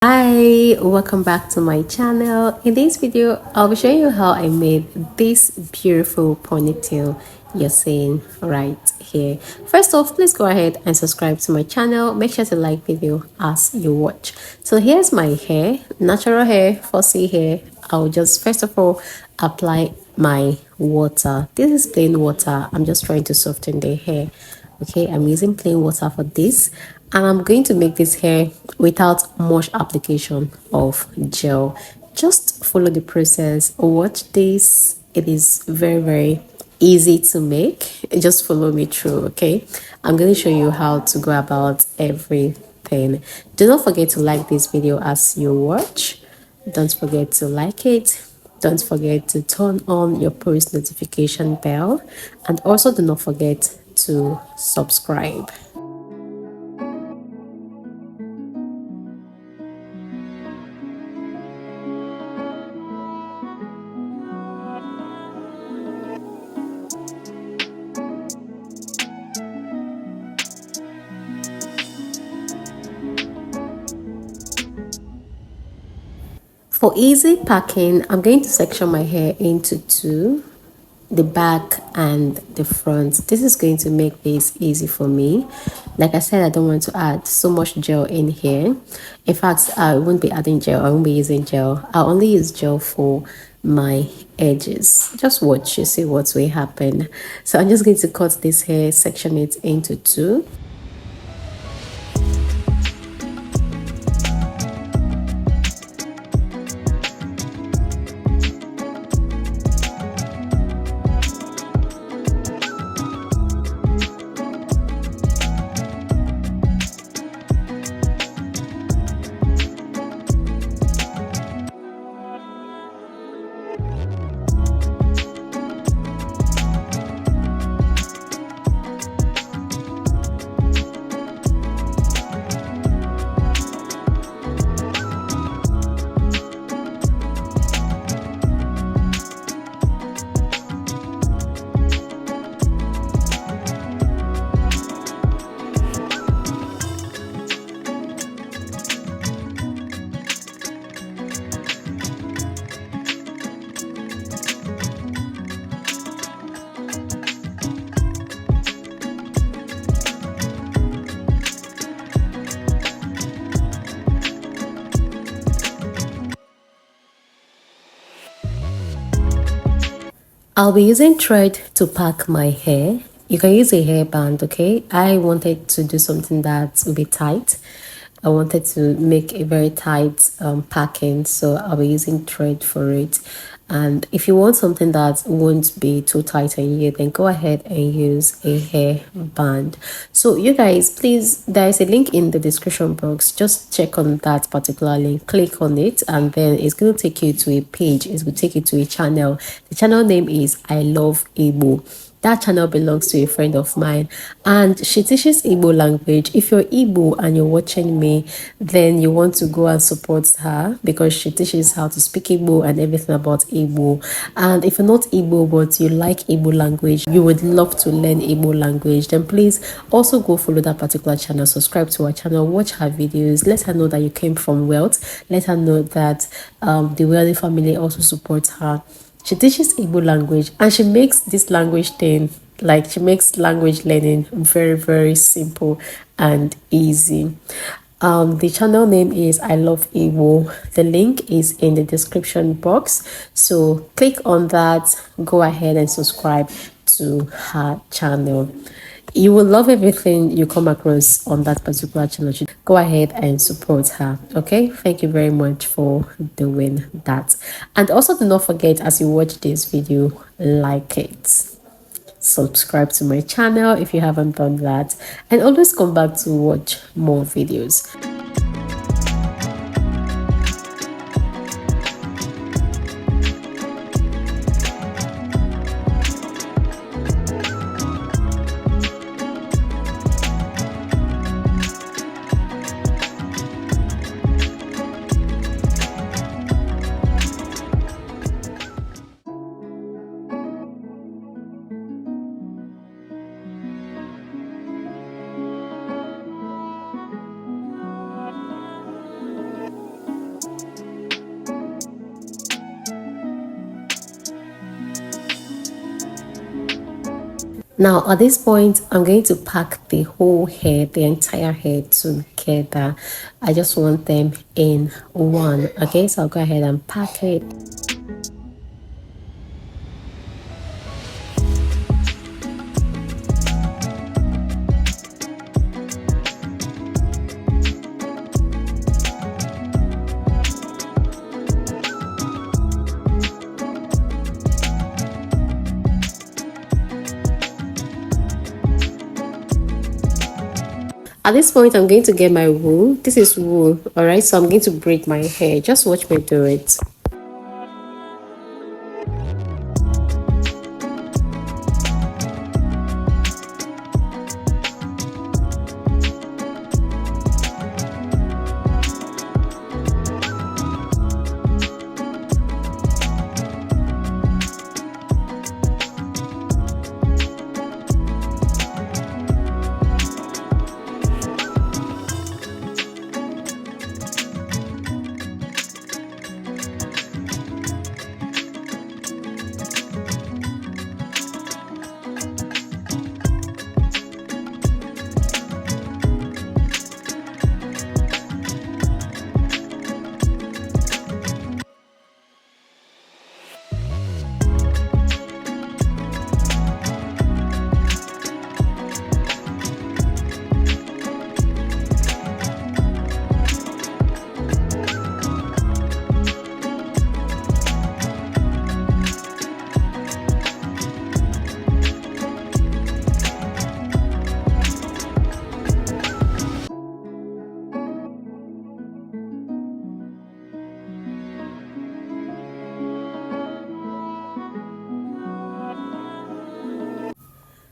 Hi, welcome back to my channel. In this video, I'll be showing you how I made this beautiful ponytail you're seeing right here. First off, please go ahead and subscribe to my channel. Make sure to like video as you watch. So here's my hair, natural hair, fussy hair. I'll just first of all apply my water. This is plain water. I'm just trying to soften the hair. Okay, I'm using plain water for this, and I'm going to make this hair without much application of gel. Just follow the process, watch this. It is very easy to make. Just follow me through. Okay, I'm going to show you how to go about everything. Do not forget to like this video as you watch. Don't forget to like it. Don't forget to turn on your post notification bell, and also do not forget to subscribe. For easy packing, I'm going to section my hair into two, the back and the front. This is going to make this easy for me. Like I said, I don't want to add so much gel in here. In fact, I won't be adding gel. I won't be using gel. I'll only use gel for my edges. Just watch, you see what will happen. So I'm just going to cut this hair, section it into two. I'll be using thread to pack my hair. You can use a hairband, okay? I wanted to do something that will be tight. I wanted to make a very tight packing, so I'll be using thread for it. And if you want something that won't be too tight on you, then go ahead and use a hair band. So you guys, please, there is a link in the description box. Just check on that particular link, click on it, and then it's going to take you to a page. It will take you to a channel. The channel name is I Love IGBO. That channel belongs to a friend of mine, and she teaches Igbo language. If you're Igbo and you're watching me, then you want to go and support her because she teaches how to speak Igbo and everything about Igbo. And if you're not Igbo but you like Igbo language, you would love to learn Igbo language, then please also go follow that particular channel, subscribe to her channel, watch her videos, let her know that you came from wealth, let her know that the wealthy family also supports her. She teaches Igbo language, and she makes this language thing, like she makes language learning very simple and easy. The channel name is I Love Igbo. The link is in the description box, so click on that, go ahead and subscribe to her channel. You will love everything you come across on that particular channel. Go ahead and support her. Okay, thank you very much for doing that. And also do not forget, as you watch this video, like it, subscribe to my channel if you haven't done that, and always come back to watch more videos. Now at this point, I'm going to pack the whole hair, the entire hair together. I just want them in one. Okay, so I'll go ahead and pack it. At this point, I'm going to get my wool. This is wool, all right? So I'm going to braid my hair. Just watch me do it.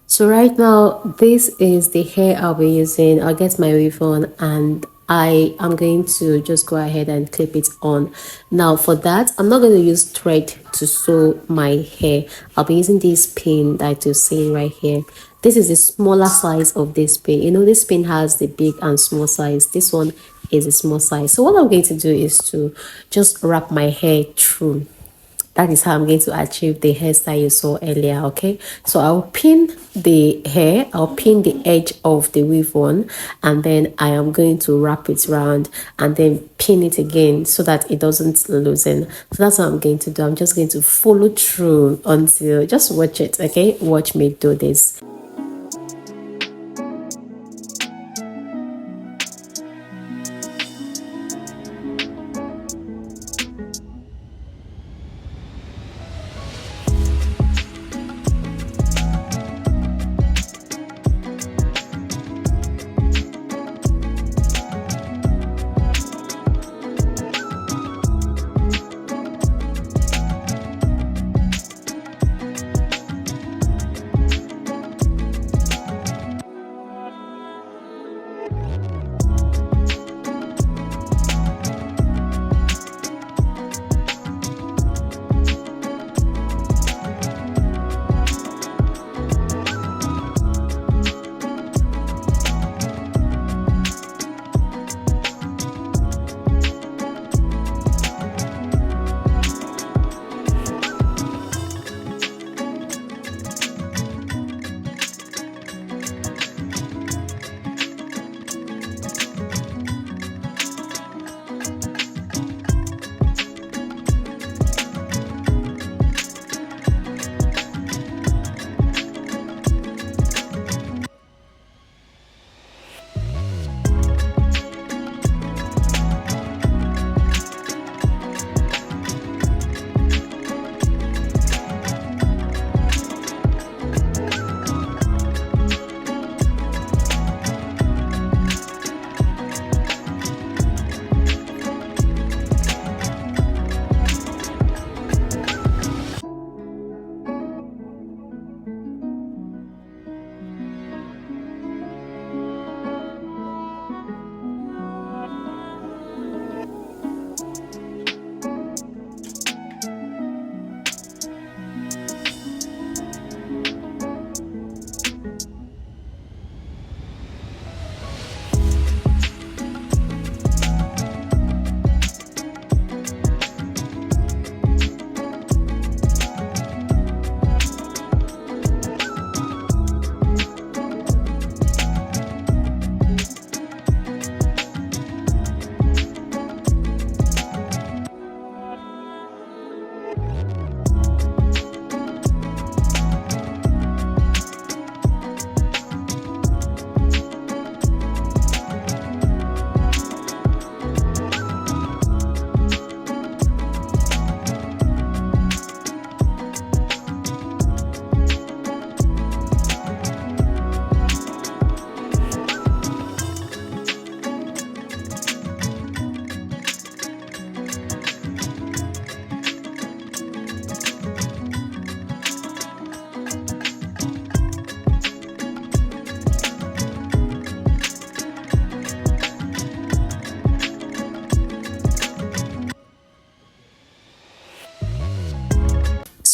So right now, this is the hair I'll be using. I'll get my weave on and I am going to just go ahead and clip it on. Now for that, I'm not going to use thread to sew my hair. I'll be using this pin that you're seeing right here. This is the smaller size of this pin. You know, this pin has the big and small size. This one is a small size. So what I'm going to do is to just wrap my hair through. That is how I'm going to achieve the hairstyle you saw earlier. Okay, so I'll pin the hair, I'll pin the edge of the weave on, and then I am going to wrap it around and then pin it again so that it doesn't loosen. So that's what I'm going to do. I'm just going to follow through until, just watch it. Okay, watch me do this.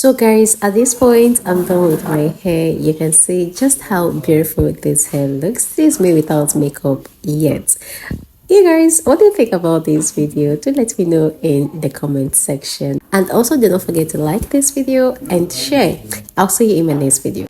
So guys, at this point, I'm done with my hair. You can see just how beautiful this hair looks. This is me without makeup yet. You guys, what do you think about this video? Do let me know in the comment section. And also do not forget to like this video and share. I'll see you in my next video.